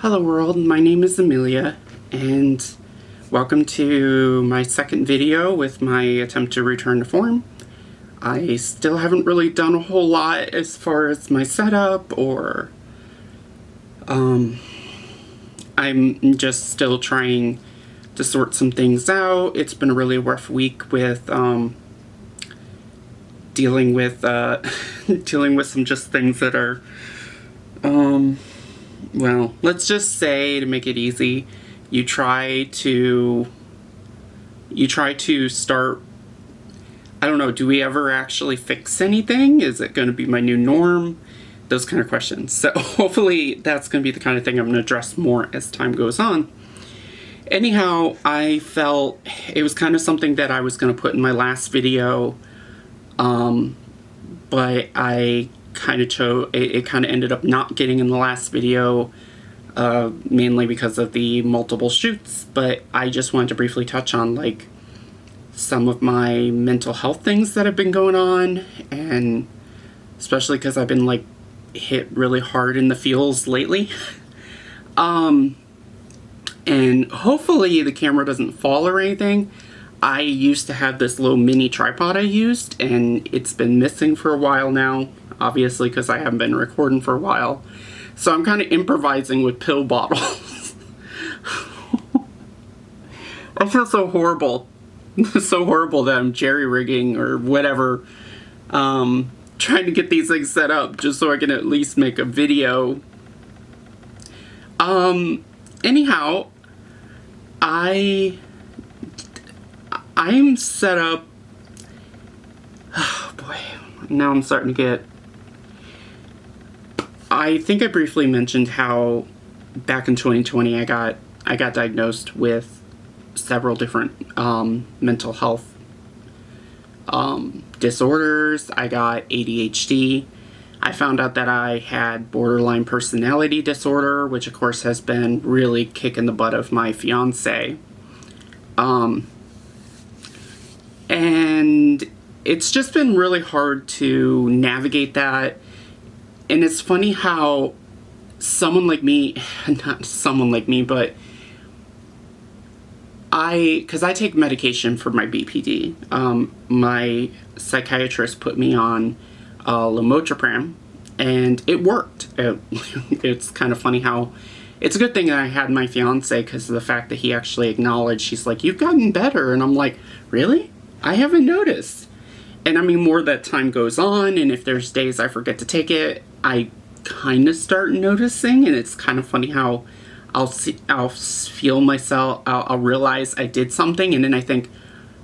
Hello world, my name is Amelia, and welcome to my second video with my attempt to return to form. I still haven't really done a whole lot as far as my setup, or I'm just still trying to sort some things out. It's been a really rough week with dealing with dealing with some just things that are well, let's just say, to make it easy, you try to start, I don't know, do we ever actually fix anything? Is it going to be my new norm? Those kind of questions. So hopefully that's going to be the kind of thing I'm going to address more as time goes on. Anyhow, I felt it was kind of something that I was going to put in my last video, but I kind of chose, it kind of ended up not getting in the last video, mainly because of the multiple shoots. But I just wanted to briefly touch on like some of my mental health things that have been going on, and especially because I've been like hit really hard in the feels lately. And hopefully the camera doesn't fall or anything. I used to have this little mini tripod I used, and it's been missing for a while now, obviously because I haven't been recording for a while. So I'm kind of improvising with pill bottles. I feel so horrible. So horrible that I'm jerry-rigging or whatever, trying to get these things set up just so I can at least make a video. Anyhow, I'm set up. Oh boy, now I'm starting to get. I think I briefly mentioned how back in 2020 I got diagnosed with several different mental health disorders. I got ADHD. I found out that I had borderline personality disorder, which of course has been really kicking the butt of my fiance. And it's just been really hard to navigate that. And it's funny how someone like me, not someone like me, but because I take medication for my BPD. My psychiatrist put me on Lamotriptan, and it worked. It's kind of funny how, it's a good thing that I had my fiance, because of the fact that he actually acknowledged, he's like, you've gotten better. And I'm like, really? I haven't noticed. And I mean, more that time goes on, and if there's days I forget to take it, I kind of start noticing. And it's kind of funny how I'll feel myself, I'll realize I did something, and then I think,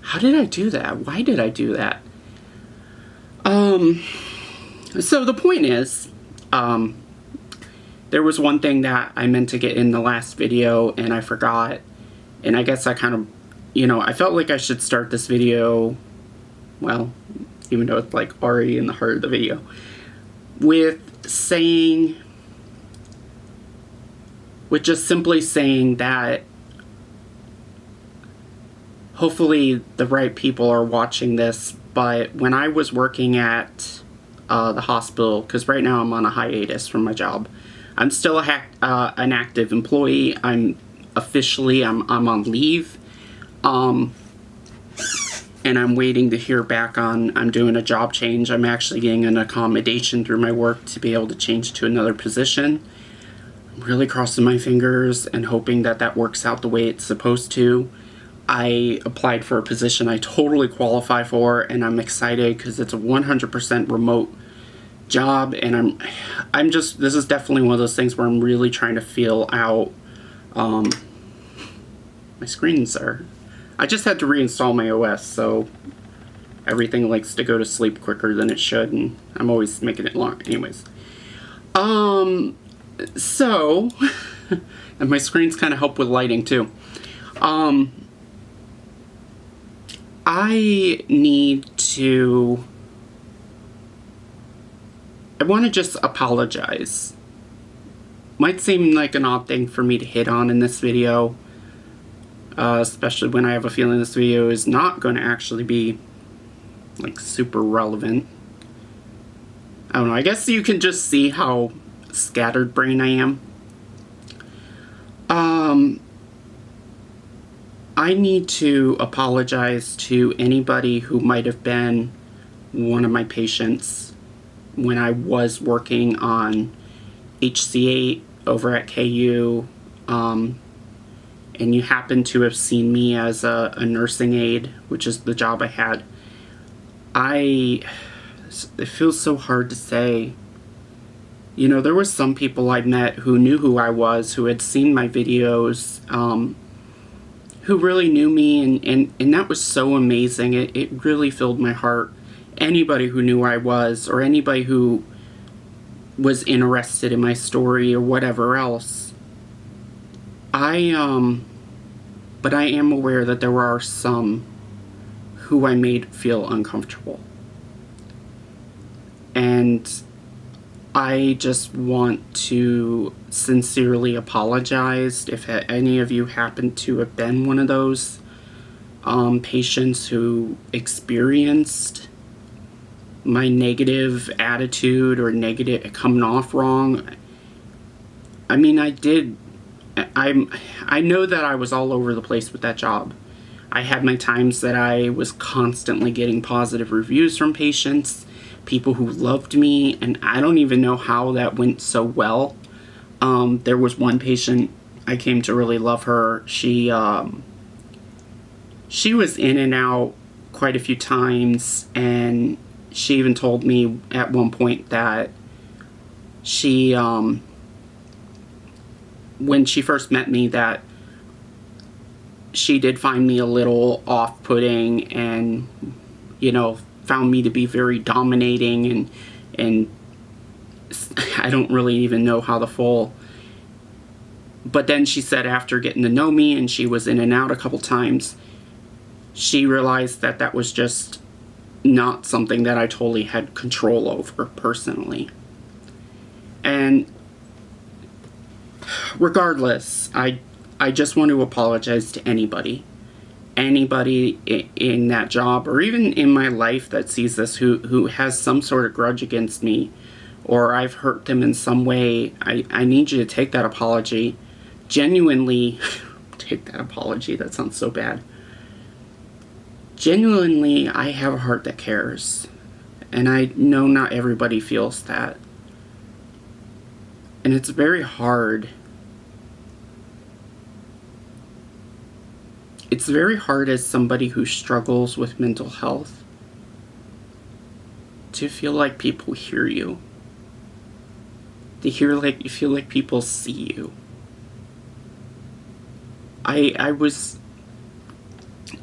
how did I do that? Why did I do that? So the point is, there was one thing that I meant to get in the last video and I forgot. And I guess I kind of, I felt like I should start this video, well, even though it's like already in the heart of the video, with just simply saying that hopefully the right people are watching this. But when I was working at the hospital, because right now I'm on a hiatus from my job, I'm still an active employee. I'm on leave. And I'm waiting to hear back on, I'm doing a job change. I'm actually getting an accommodation through my work to be able to change to another position. I'm really crossing my fingers and hoping that that works out the way it's supposed to. I applied for a position I totally qualify for, and I'm excited because it's a 100% remote job, and I'm just, this is definitely one of those things where I'm really trying to feel out. My screens are, I just had to reinstall my OS, so everything likes to go to sleep quicker than it should, and I'm always making it long. Anyways. So, and my screens kind of help with lighting too. I want to just apologize. Might seem like an odd thing for me to hit on in this video, especially when I have a feeling this video is not going to actually be like super relevant. I don't know, I guess you can just see how scattered brain I am. I need to apologize to anybody who might have been one of my patients when I was working on HC8 over at KU, and you happen to have seen me as a nursing aide, which is the job I had. It feels so hard to say. You know, there were some people I met who knew who I was, who had seen my videos, who really knew me, and that was so amazing. It really filled my heart. Anybody who knew who I was, or anybody who was interested in my story or whatever else. But I am aware that there are some who I made feel uncomfortable. And I just want to sincerely apologize if any of you happen to have been one of those patients who experienced my negative attitude or negative coming off wrong. I mean, I know that I was all over the place with that job. I had my times that I was constantly getting positive reviews from patients, people who loved me, and I don't even know how that went so well. There was one patient, I came to really love her. She was in and out quite a few times, and she even told me at one point that she, when she first met me, that she did find me a little off-putting and, you know, found me to be very dominating, and I don't really even know how the full. But then she said after getting to know me, and she was in and out a couple times, she realized that that was just not something that I totally had control over personally. And regardless, I just want to apologize to anybody in that job, or even in my life that sees this, who has some sort of grudge against me, or I've hurt them in some way. I need you to take that apology. Genuinely, take that apology. That sounds so bad. Genuinely, I have a heart that cares. And I know not everybody feels that. And it's very hard. It's very hard as somebody who struggles with mental health to feel like people hear you. To feel like people see you.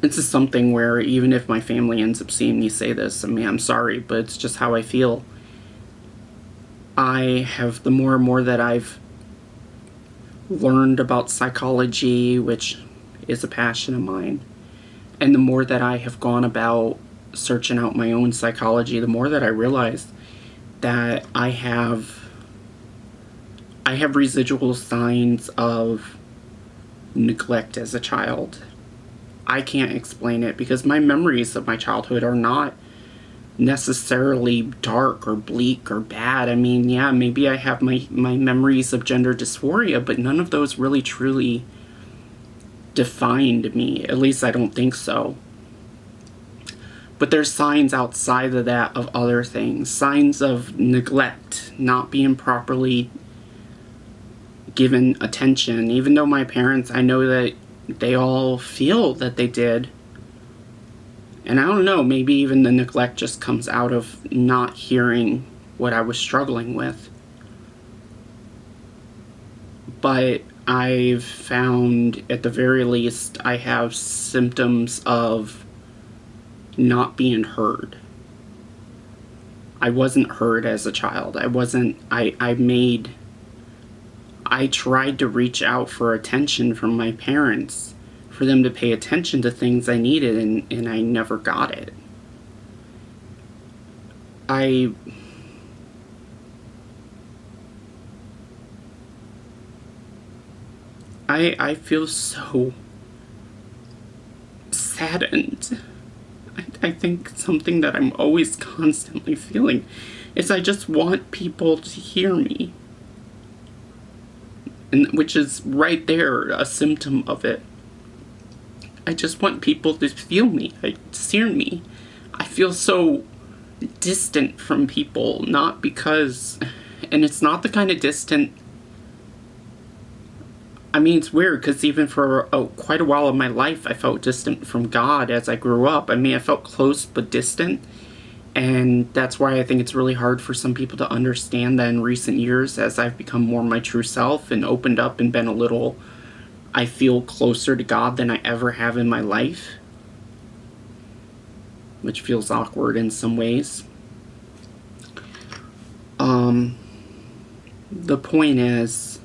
This is something where even if my family ends up seeing me say this, I mean, I'm sorry, but it's just how I feel. I have, the more and more that I've learned about psychology, which is a passion of mine, and the more that I have gone about searching out my own psychology, the more that I realized that I have residual signs of neglect as a child. I can't explain it because my memories of my childhood are not necessarily dark or bleak or bad. I mean, yeah, maybe I have my memories of gender dysphoria, but none of those really truly defined me. At least I don't think so. But there's signs outside of that of other things. Signs of neglect, not being properly given attention. Even though my parents, I know that they all feel that they did. And I don't know, maybe even the neglect just comes out of not hearing what I was struggling with. But I've found, at the very least, I have symptoms of not being heard. I wasn't heard as a child. I tried to reach out for attention from my parents, for them to pay attention to things I needed, and I never got it. I feel so saddened. I think something that I'm always constantly feeling is I just want people to hear me. And which is right there a symptom of it. I just want people to feel me, to hear me. I feel so distant from people, not because, and it's not the kind of distant, I mean, it's weird because even for quite a while of my life, I felt distant from God as I grew up. I mean, I felt close but distant. And that's why I think it's really hard for some people to understand that in recent years, as I've become more my true self and opened up and been a little, I feel closer to God than I ever have in my life. Which feels awkward in some ways. The point is,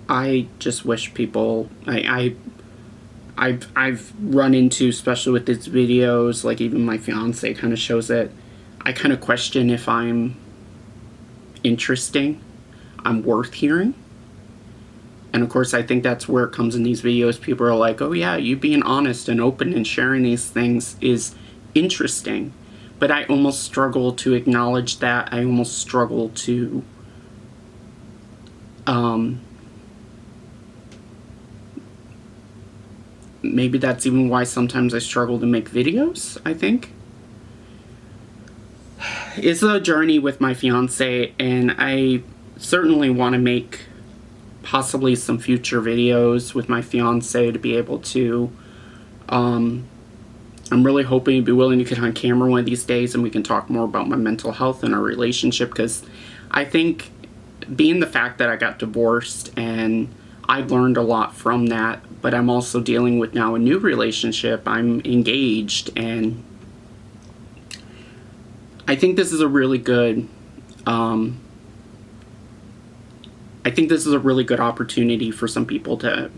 I just wish people, I've run into, especially with these videos, like even my fiance kind of shows it, I kind of question if I'm interesting, I'm worth hearing. And of course, I think that's where it comes in these videos. People are like, oh yeah, you being honest and open and sharing these things is interesting. But I almost struggle to acknowledge that. I almost struggle to maybe that's even why sometimes I struggle to make videos, I think. It's a journey with my fiance, and I certainly want to make possibly some future videos with my fiance to be able to, I'm really hoping to be willing to get on camera one of these days and we can talk more about my mental health and our relationship, because I think being the fact that I got divorced and I learned a lot from that, but I'm also dealing with now a new relationship. I'm engaged, and I think this is a really good, I think this is a really good opportunity for some people to,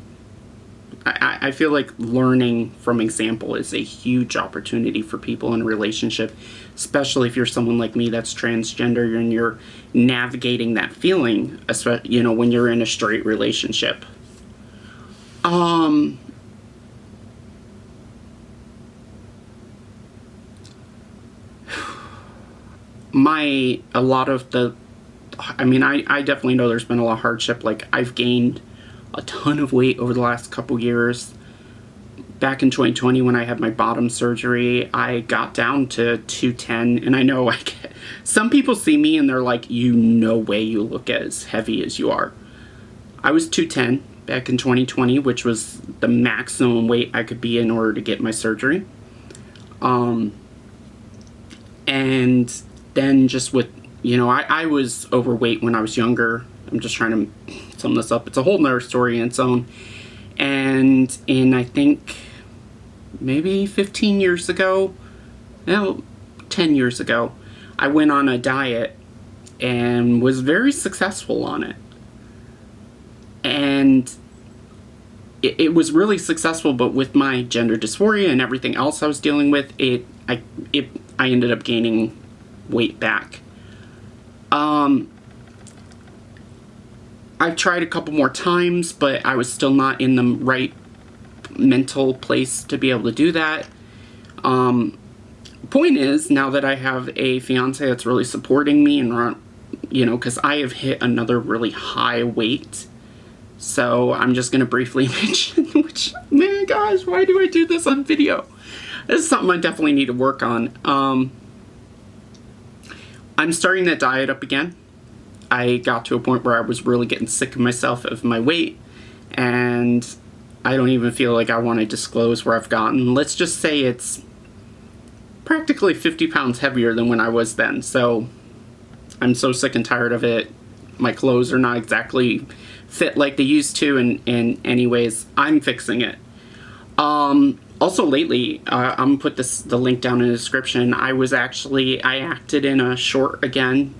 I feel like learning from example is a huge opportunity for people in a relationship, especially if you're someone like me that's transgender and you're navigating that feeling, you know, when you're in a straight relationship. A lot of the, I mean, I definitely know there's been a lot of hardship. Like, I've gained a ton of weight over the last couple years. Back in 2020, when I had my bottom surgery, I got down to 210, and I know some people see me and they're like, you no way you look as heavy as you are. I was 210 back in 2020, which was the maximum weight I could be in order to get my surgery. And then just with, you know, I was overweight when I was younger. I'm just trying to sum this up. It's a whole nother story in its own. And in, I think, maybe 15 years ago, no, 10 years ago, I went on a diet and was very successful on it. And it was really successful, but with my gender dysphoria and everything else I was dealing with, I ended up gaining weight back. I've tried a couple more times, but I was still not in the right mental place to be able to do that. Point is, now that I have a fiance that's really supporting me and, you know, because I have hit another really high weight. So I'm just going to briefly mention, which, man, guys, why do I do this on video? This is something I definitely need to work on. I'm starting that diet up again. I got to a point where I was really getting sick of myself, of my weight, and I don't even feel like I want to disclose where I've gotten. Let's just say it's practically 50 pounds heavier than when I was then. So I'm so sick and tired of it. My clothes are not exactly fit like they used to, and anyways, I'm fixing it. Also lately, I'm gonna put the link down in the description. I acted in a short again,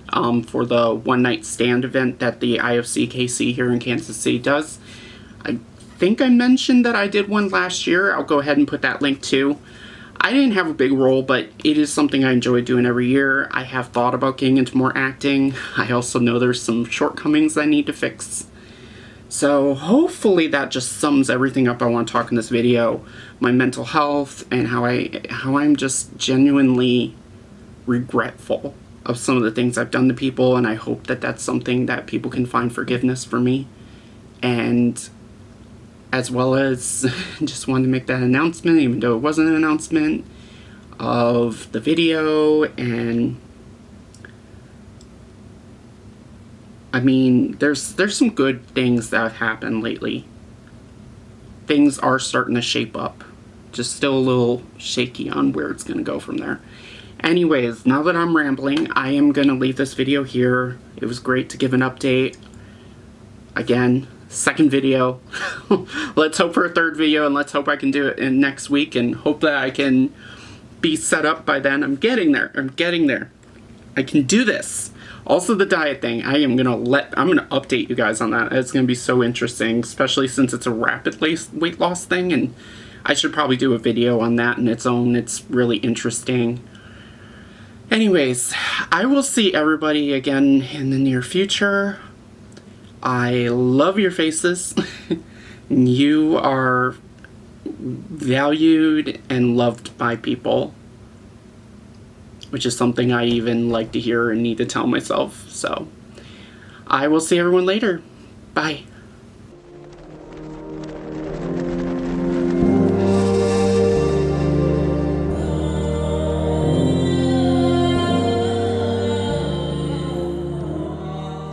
for the One Night Stand event that the IFCKC here in Kansas City does. I think I mentioned that I did one last year. I'll go ahead and put that link too. I didn't have a big role, but it is something I enjoy doing every year. I have thought about getting into more acting. I also know there's some shortcomings I need to fix. So hopefully that just sums everything up I want to talk in this video. My mental health and how I'm just genuinely regretful of some of the things I've done to people, and I hope that that's something that people can find forgiveness for me. And as well as just wanted to make that announcement, even though it wasn't an announcement, of the video. And I mean, there's some good things that have happened lately. Things are starting to shape up. Just still a little shaky on where it's going to go from there. Anyways, now that I'm rambling, I am going to leave this video here. It was great to give an update. Again, second video. Let's hope for a third video, and let's hope I can do it in next week, and hope that I can be set up by then. I'm getting there. I'm getting there. I can do this. Also, the diet thing, I'm gonna update you guys on that. It's gonna be so interesting, especially since it's a rapid weight loss thing, and I should probably do a video on that in its own. It's really interesting. Anyways, I will see everybody again in the near future. I love your faces. You are valued and loved by people, which is something I even like to hear and need to tell myself. So I will see everyone later. Bye.